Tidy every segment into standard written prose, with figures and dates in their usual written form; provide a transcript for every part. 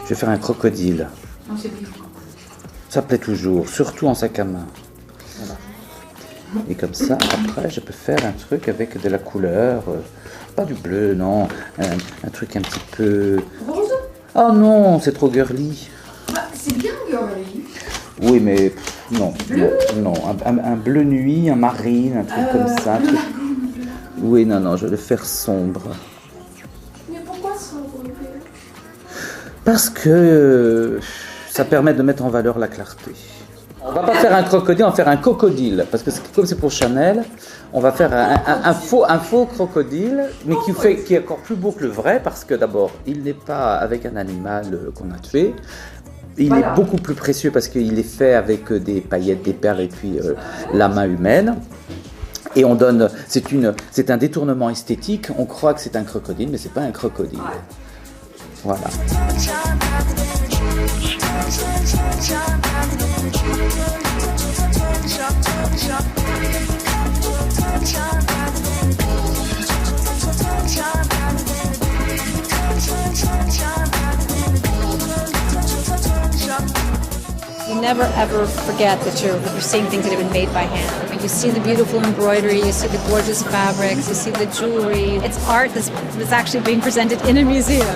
Je vais faire un crocodile. Non, c'est plus. Ça plaît toujours, surtout en sac à main. Voilà. Et comme ça, après, je peux faire un truc avec de la couleur. Pas du bleu, non. Un truc un petit peu... Rose? Oh non, c'est trop girly. Bah, c'est bien girly. Oui, mais non. Bleu? Non, un bleu nuit, un marine, un truc comme ça. Un Bleu truc... marine. Oui, non, je vais le faire sombre. Mais pourquoi ça? Parce que ça permet de mettre en valeur la clarté. On va pas faire un crocodile, on va faire un cocodile. Parce que comme c'est pour Chanel, on va faire un faux crocodile, mais qui est encore plus beau que le vrai, parce que d'abord, il n'est pas avec un animal qu'on a tué. Il est beaucoup plus précieux parce qu'il est fait avec des paillettes, des perles et puis la main humaine. Et on donne, c'est un détournement esthétique. On croit que c'est un crocodile, mais c'est pas un crocodile. Voilà. You never ever forget that you're seeing things that have been made by hand. You see the beautiful embroidery, you see the gorgeous fabrics, you see the jewelry. It's art that's actually being presented in a museum.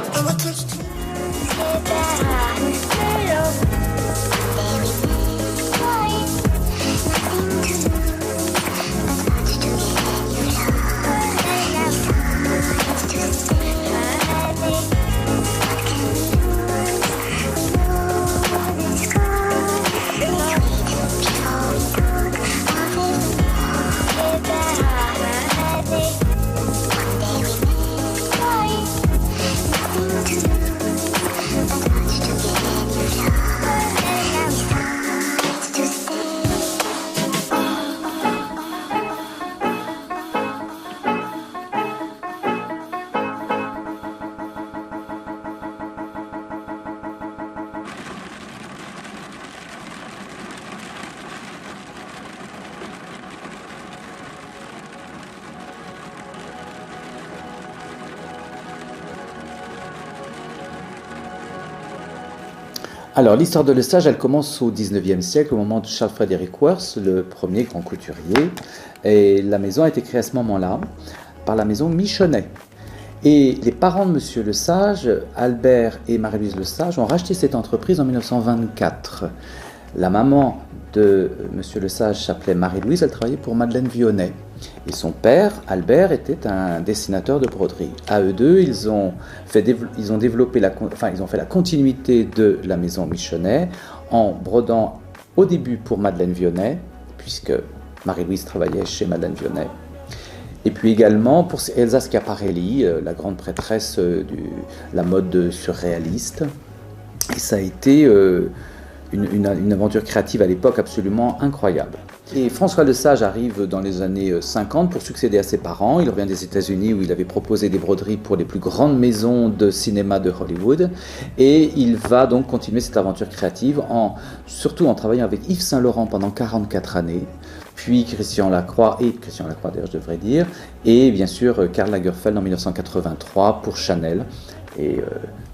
Alors, l'histoire de Lesage, elle commence au 19e siècle, au moment de Charles Frederick Worth, le premier grand couturier. Et la maison a été créée à ce moment-là par la maison Michonnet. Et les parents de Monsieur Lesage, Albert et Marie-Louise Lesage, ont racheté cette entreprise en 1924. La maman de Monsieur Lesage s'appelait Marie-Louise, elle travaillait pour Madeleine Vionnet. Et son père, Albert, était un dessinateur de broderie. À eux deux, ils ont fait la continuité de la maison Michonnet en brodant au début pour Madeleine Vionnet, puisque Marie-Louise travaillait chez Madeleine Vionnet. Et puis également pour Elsa Schiaparelli, la grande prêtresse de la mode surréaliste. Et ça a été une aventure créative à l'époque absolument incroyable. Et François Lesage arrive dans les années 50 pour succéder à ses parents. Il revient des États-Unis où il avait proposé des broderies pour les plus grandes maisons de cinéma de Hollywood. Et il va donc continuer cette aventure créative, surtout en travaillant avec Yves Saint Laurent pendant 44 années, puis Christian Lacroix d'ailleurs je devrais dire, et bien sûr Karl Lagerfeld en 1983 pour Chanel. Et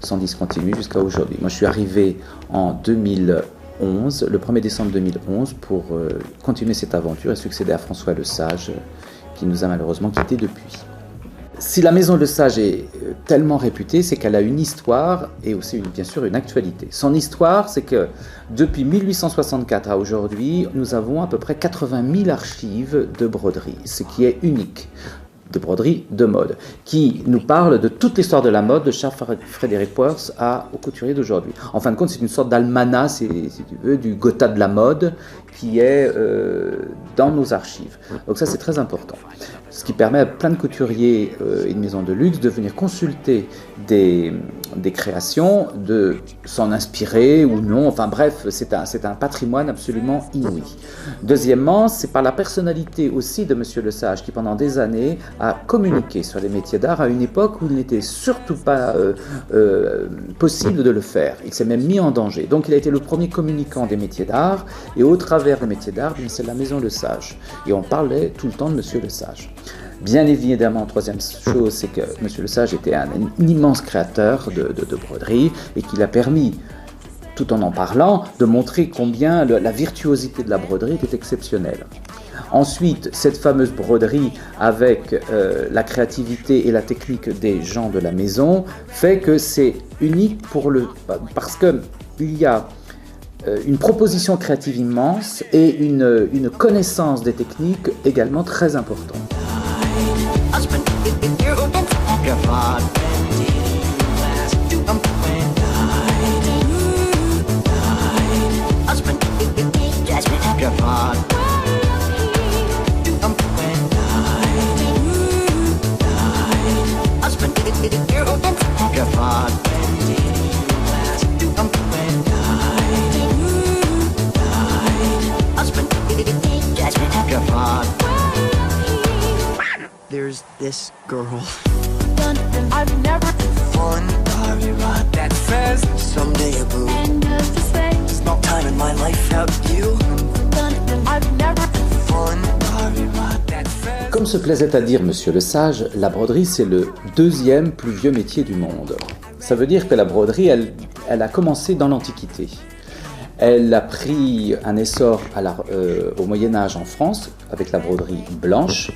sans discontinuer jusqu'à aujourd'hui. Moi je suis arrivé en 2011, le 1er décembre 2011, pour continuer cette aventure et succéder à François Lesage, qui nous a malheureusement quittés depuis. Si la maison Lesage est tellement réputée, c'est qu'elle a une histoire et aussi bien sûr une actualité. Son histoire, c'est que depuis 1864 à aujourd'hui, nous avons à peu près 80 000 archives de broderie, ce qui est unique. De broderie de mode, qui nous parle de toute l'histoire de la mode, de Charles Frederick Worth aux couturiers d'aujourd'hui. En fin de compte, c'est une sorte d'almanach, si tu veux, du Gotha de la mode, qui est dans nos archives. Donc ça, c'est très important. Ce qui permet à plein de couturiers et de maisons de luxe de venir consulter des créations, de s'en inspirer ou non. Enfin bref, c'est un patrimoine absolument inouï. Deuxièmement, c'est par la personnalité aussi de Monsieur Lesage qui pendant des années a communiqué sur les métiers d'art à une époque où il n'était surtout pas possible de le faire. Il s'est même mis en danger. Donc il a été le premier communicant des métiers d'art et au travers des métiers d'art, c'est la maison Lesage. Et on parlait tout le temps de Monsieur Lesage. Bien évidemment, troisième chose, c'est que M. Lesage était un immense créateur de broderie et qu'il a permis, tout en parlant, de montrer combien la virtuosité de la broderie était exceptionnelle. Ensuite, cette fameuse broderie avec la créativité et la technique des gens de la maison fait que c'est unique parce qu'il y a une proposition créative immense et une connaissance des techniques également très importante. There's this girl. I've never Fun, that says someday a boo. It's not time in my life without you. I've never Fun, that says. Comme se plaisait à dire M. Lesage, la broderie c'est le deuxième plus vieux métier du monde. Ça veut dire que la broderie, elle a commencé dans l'Antiquité. Elle a pris un essor au Moyen-Âge en France, avec la broderie blanche,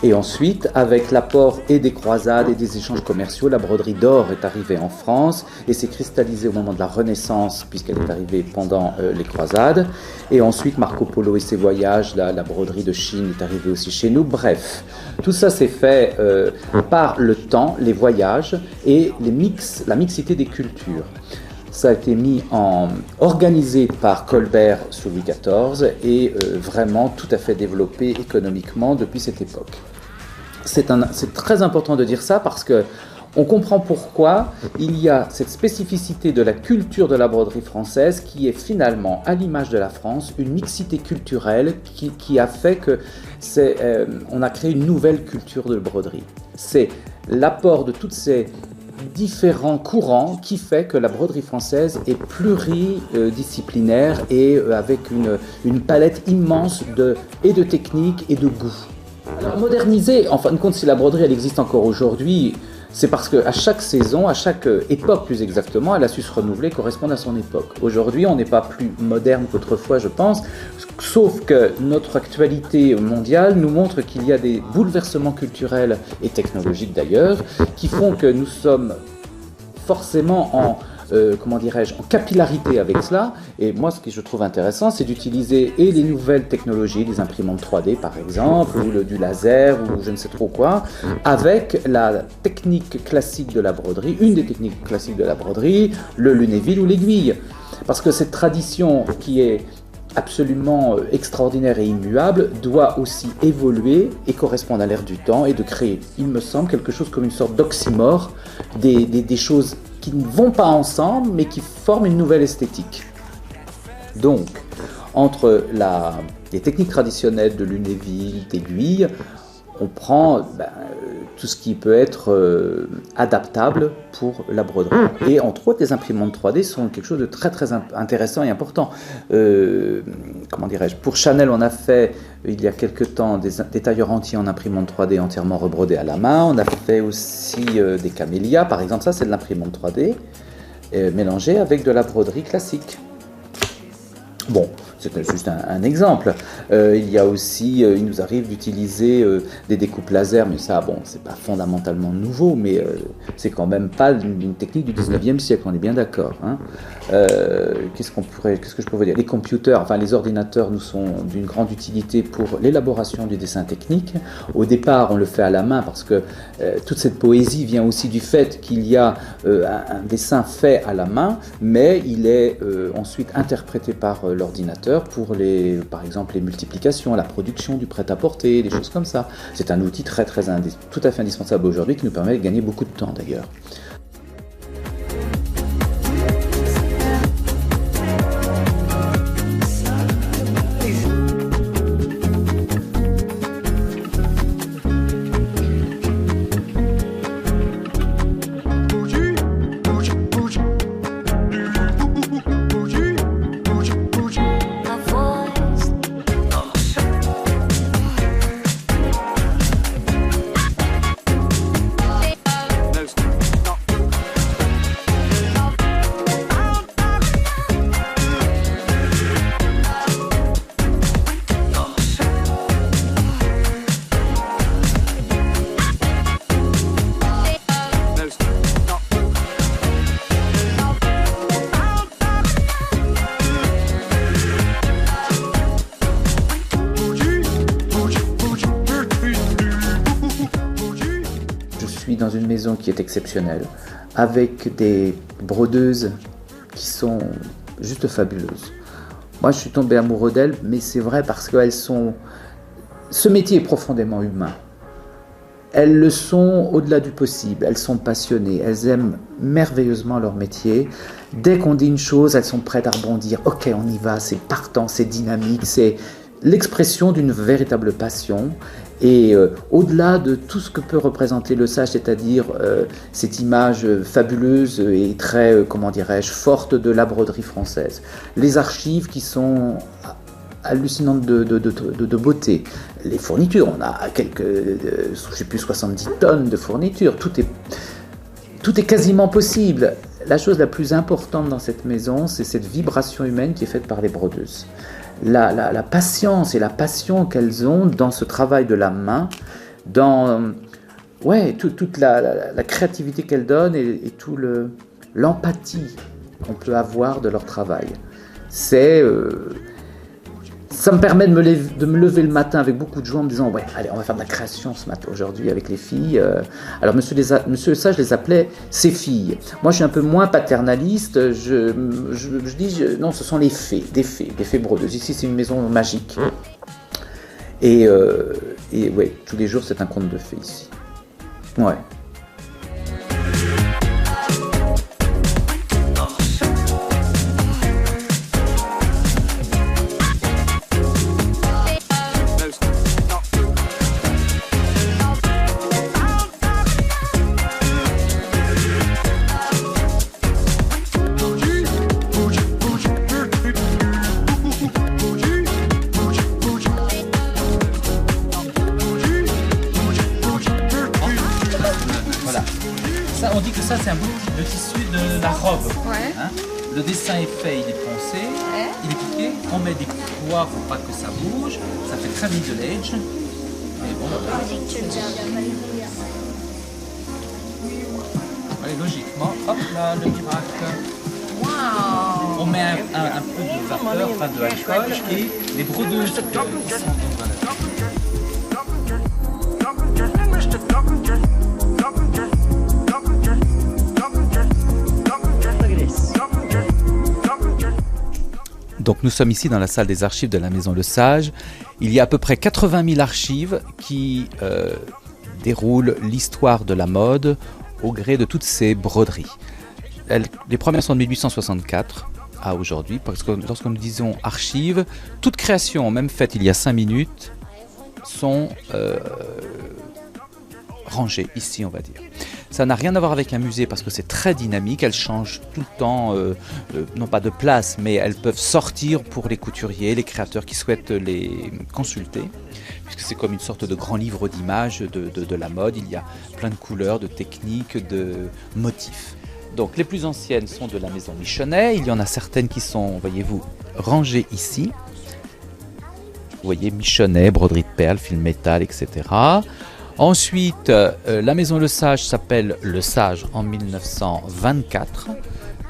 et ensuite, avec l'apport et des croisades et des échanges commerciaux, la broderie d'or est arrivée en France et s'est cristallisée au moment de la Renaissance, puisqu'elle est arrivée pendant les croisades. Et ensuite, Marco Polo et ses voyages, la broderie de Chine est arrivée aussi chez nous. Bref, tout ça s'est fait par le temps, les voyages et la mixité des cultures. Ça a été organisé par Colbert sous Louis XIV et vraiment tout à fait développé économiquement depuis cette époque. C'est très important de dire ça parce que on comprend pourquoi il y a cette spécificité de la culture de la broderie française qui est finalement, à l'image de la France, une mixité culturelle qui a fait que on a créé une nouvelle culture de broderie. C'est l'apport de toutes ces différents courants qui fait que la broderie française est pluridisciplinaire et avec une palette immense de techniques et de goûts. Alors moderniser, en fin de compte, si la broderie elle existe encore aujourd'hui, c'est parce qu'à chaque saison, à chaque époque plus exactement, elle a su se renouveler, correspondre à son époque. Aujourd'hui, on n'est pas plus moderne qu'autrefois, je pense, sauf que notre actualité mondiale nous montre qu'il y a des bouleversements culturels et technologiques d'ailleurs, qui font que nous sommes forcément en capillarité avec cela. Et moi, ce que je trouve intéressant, c'est d'utiliser les nouvelles technologies, les imprimantes 3D par exemple, ou du laser, ou je ne sais trop quoi, avec la technique classique de la broderie, une des techniques classiques de la broderie, le lunéville ou l'aiguille. Parce que cette tradition qui est absolument extraordinaire et immuable doit aussi évoluer et correspondre à l'ère du temps et de créer, il me semble, quelque chose comme une sorte d'oxymore, des choses qui ne vont pas ensemble mais qui forment une nouvelle esthétique. Donc, entre les techniques traditionnelles de lunéville, d'aiguille, on prend tout ce qui peut être adaptable pour la broderie. Et entre autres, les imprimantes 3D sont quelque chose de très très intéressant et important. Pour Chanel, on a fait il y a quelque temps des tailleurs entiers en imprimante 3D entièrement rebrodés à la main. On a fait aussi des camélias, par exemple, ça c'est de l'imprimante 3D mélangée avec de la broderie classique. Bon, c'est juste un exemple. Il y a aussi, il nous arrive d'utiliser des découpes laser, mais ça, bon, c'est pas fondamentalement nouveau, mais c'est quand même pas une technique du 19e siècle, on est bien d'accord. Hein. Qu'est-ce que je pourrais dire? Les computers, enfin les ordinateurs nous sont d'une grande utilité pour l'élaboration du dessin technique. Au départ, on le fait à la main parce que toute cette poésie vient aussi du fait qu'il y a un dessin fait à la main, mais il est ensuite interprété par l'ordinateur pour par exemple les multiplications, la production du prêt-à-porter, des choses comme ça. C'est un outil tout à fait indispensable aujourd'hui qui nous permet de gagner beaucoup de temps d'ailleurs. dans une maison qui est exceptionnelle, avec des brodeuses qui sont juste fabuleuses. Moi, je suis tombé amoureux d'elles, mais c'est vrai parce qu'elles sont... Ce métier est profondément humain. Elles le sont au-delà du possible, elles sont passionnées, elles aiment merveilleusement leur métier. Dès qu'on dit une chose, elles sont prêtes à rebondir. Ok, on y va, c'est partant, c'est dynamique, c'est l'expression d'une véritable passion. Et au-delà de tout ce que peut représenter le sage, c'est-à-dire cette image fabuleuse et très, comment dirais-je, forte de la broderie française. Les archives qui sont hallucinantes de beauté. Les fournitures, on a quelques, je sais plus, 70 tonnes de fournitures. Tout est quasiment possible. La chose la plus importante dans cette maison, c'est cette vibration humaine qui est faite par les brodeuses. La patience et la passion qu'elles ont dans ce travail de la main, dans toute la créativité qu'elles donnent et tout l'empathie qu'on peut avoir de leur travail. Ça me permet de me lever le matin avec beaucoup de joie en me disant allez, on va faire de la création ce matin aujourd'hui avec les filles. Alors monsieur le sage les appelait ses filles. Moi je suis un peu moins paternaliste, je dis non, ce sont les fées, des fées brodeuses. Ici c'est une maison magique. Et ouais, tous les jours c'est un conte de fées ici. Ouais. Ça, on dit que ça c'est un bout de tissu de la robe. Ouais. Hein. Le dessin est fait, il est poncé, il est piqué, on met des poids pour pas que ça bouge, ça fait très vite de l'edge. Et bon, allez, logiquement, hop là, le miracle. On met un peu de vapeur, enfin de alcool, et les brodeuses qui sont dans la... Donc nous sommes ici dans la salle des archives de la Maison Le Sage. Il y a à peu près 80 000 archives qui déroulent l'histoire de la mode au gré de toutes ces broderies. Les premières sont de 1864 à aujourd'hui, parce que lorsque nous disons archives, toute création, même faite il y a 5 minutes, sont rangées ici, on va dire. Ça n'a rien à voir avec un musée parce que c'est très dynamique, elles changent tout le temps, non pas de place, mais elles peuvent sortir pour les couturiers, les créateurs qui souhaitent les consulter, puisque c'est comme une sorte de grand livre d'images de la mode, il y a plein de couleurs, de techniques, de motifs. Donc les plus anciennes sont de la maison Michonnet, il y en a certaines qui sont, voyez-vous, rangées ici. Vous voyez Michonnet, broderie de perles, fil métal, etc. Ensuite, la maison Le Sage s'appelle Le Sage en 1924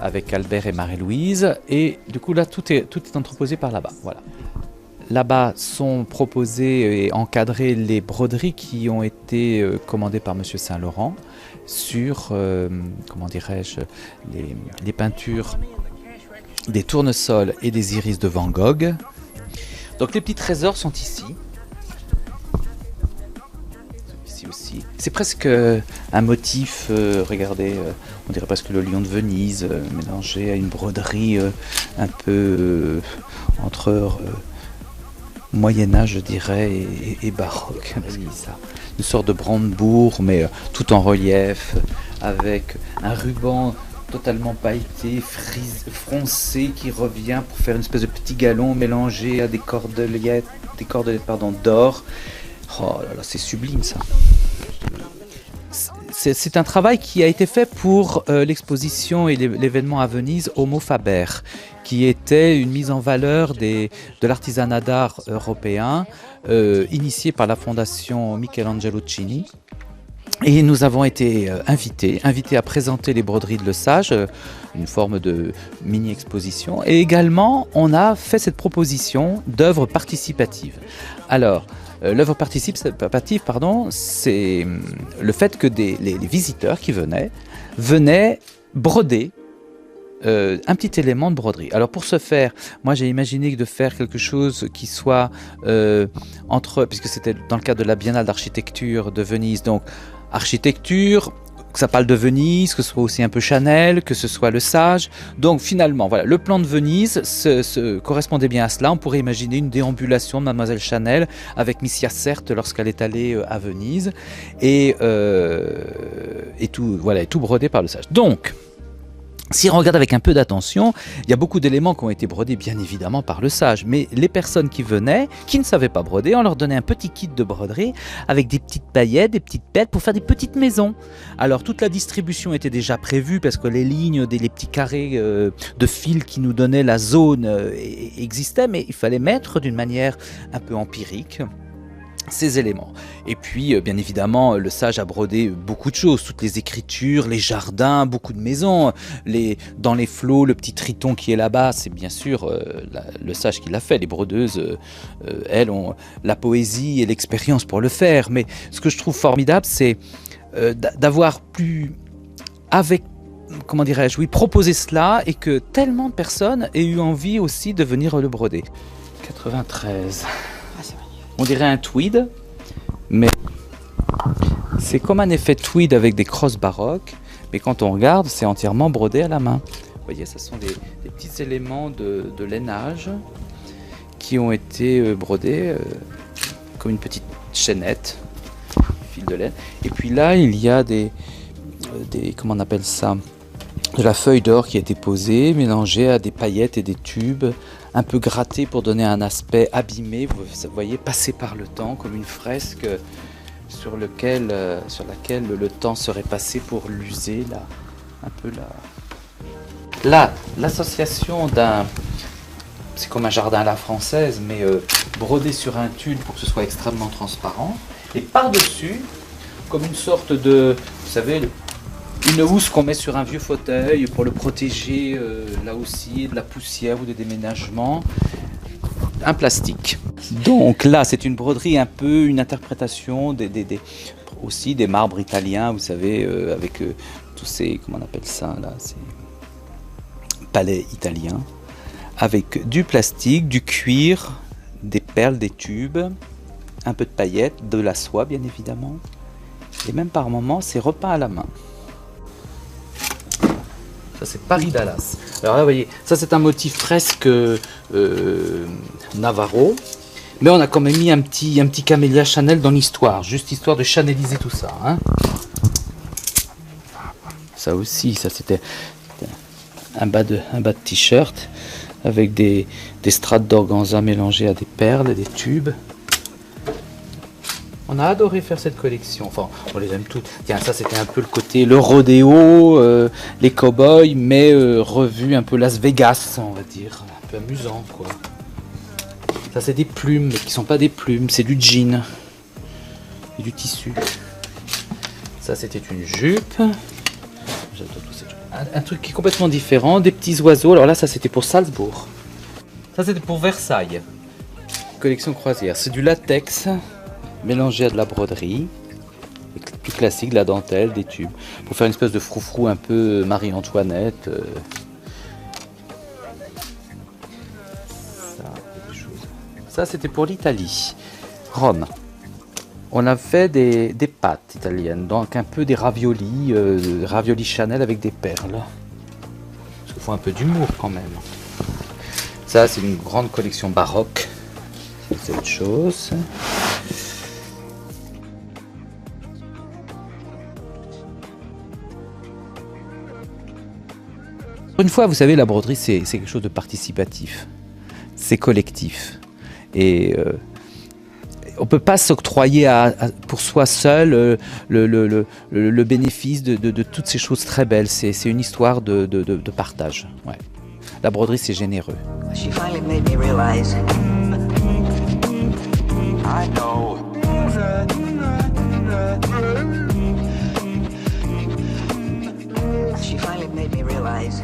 avec Albert et Marie-Louise. Et du coup là, tout est entreposé par là-bas. Voilà. Là-bas sont proposées et encadrées les broderies qui ont été commandées par Monsieur Saint-Laurent sur, comment dirais-je, les peintures des tournesols et des iris de Van Gogh. Donc les petits trésors sont ici. Aussi. C'est presque un motif, regardez, on dirait presque le lion de Venise, mélangé à une broderie un peu entre Moyen-Âge, je dirais, et baroque. Ça. Une sorte de brandebourg, mais tout en relief, avec un ruban totalement pailleté, froncé, qui revient pour faire une espèce de petit galon mélangé à des cordelettes d'or. Oh là là, c'est sublime ça. C'est un travail qui a été fait pour l'exposition et l'événement à Venise Homo Faber, qui était une mise en valeur de l'artisanat d'art européen initié par la fondation Michelangelo Cini. Et nous avons été invités à présenter les broderies de Le Sage, une forme de mini-exposition. Et également, on a fait cette proposition d'œuvres participatives. Alors, L'œuvre participative, c'est le fait que les visiteurs qui venaient broder un petit élément de broderie. Alors pour ce faire, moi j'ai imaginé de faire quelque chose qui soit puisque c'était dans le cadre de la Biennale d'architecture de Venise, donc architecture, que ça parle de Venise, que ce soit aussi un peu Chanel, que ce soit le Sage. Donc finalement, voilà, le plan de Venise correspondait bien à cela. On pourrait imaginer une déambulation de Mademoiselle Chanel avec Miss Yassert lorsqu'elle est allée à Venise et tout brodé par le Sage. Donc, si on regarde avec un peu d'attention, il y a beaucoup d'éléments qui ont été brodés bien évidemment par le Sage, mais les personnes qui venaient, qui ne savaient pas broder, on leur donnait un petit kit de broderie avec des petites paillettes, des petites perles pour faire des petites maisons. Alors toute la distribution était déjà prévue parce que les lignes, les petits carrés de fil qui nous donnaient la zone existaient, mais il fallait mettre d'une manière un peu empirique ces éléments. Et puis, bien évidemment, le Sage a brodé beaucoup de choses, toutes les écritures, les jardins, beaucoup de maisons, dans les flots, le petit triton qui est là-bas, c'est bien sûr le Sage qui l'a fait. Les brodeuses, elles, ont la poésie et l'expérience pour le faire. Mais ce que je trouve formidable, c'est d'avoir pu, proposer cela et que tellement de personnes aient eu envie aussi de venir le broder. 93. On dirait un tweed, mais c'est comme un effet tweed avec des crosses baroques, mais quand on regarde, c'est entièrement brodé à la main. Vous voyez, ce sont des petits éléments de lainage qui ont été brodés comme une petite chaînette, fil de laine. Et puis là, il y a comment on appelle ça, de la feuille d'or qui a été posée, mélangée à des paillettes et des tubes, un peu gratté pour donner un aspect abîmé, vous voyez, passé par le temps, comme une fresque sur laquelle le temps serait passé pour l'user, l'association c'est comme un jardin à la française, mais brodé sur un tulle pour que ce soit extrêmement transparent, et par-dessus, comme une sorte de, vous savez, une housse qu'on met sur un vieux fauteuil pour le protéger, là aussi, de la poussière ou des déménagements. Un plastique. Donc là, c'est une broderie un peu, une interprétation aussi des marbres italiens, vous savez, avec tous ces, comment on appelle ça, là, ces palais italiens, avec du plastique, du cuir, des perles, des tubes, un peu de paillettes, de la soie bien évidemment, et même par moments, c'est repeint à la main. Ça c'est Paris-Dallas. Alors là vous voyez, ça c'est un motif fresque Navarro, mais on a quand même mis un petit camélia Chanel dans l'histoire, juste histoire de chaneliser tout ça. Hein. Ça aussi, ça c'était un bas de t-shirt avec des strates d'organza mélangées à des perles, des tubes. On a adoré faire cette collection, enfin on les aime toutes. Tiens, ça c'était un peu le rodéo, les cow-boys, mais revu un peu Las Vegas, on va dire, un peu amusant quoi. Ça c'est des plumes, mais qui sont pas des plumes, c'est du jean et du tissu. Ça c'était une jupe, un truc qui est complètement différent, des petits oiseaux. Alors là ça c'était pour Salzbourg, ça c'était pour Versailles, collection croisière. C'est du latex mélangé à de la broderie, plus classique, de la dentelle, des tubes, pour faire une espèce de froufrou un peu Marie-Antoinette. Ça c'était pour l'Italie, Rome. On a fait des pâtes italiennes, donc un peu des raviolis Chanel avec des perles. Parce qu'il faut un peu d'humour quand même. Ça c'est une grande collection baroque, c'est autre chose. Une fois, vous savez, la broderie, c'est quelque chose de participatif, c'est collectif. Et on ne peut pas s'octroyer pour soi seul le bénéfice de toutes ces choses très belles. C'est une histoire de partage. Ouais. La broderie, c'est généreux. She finally made me realize I know. She finally made me realize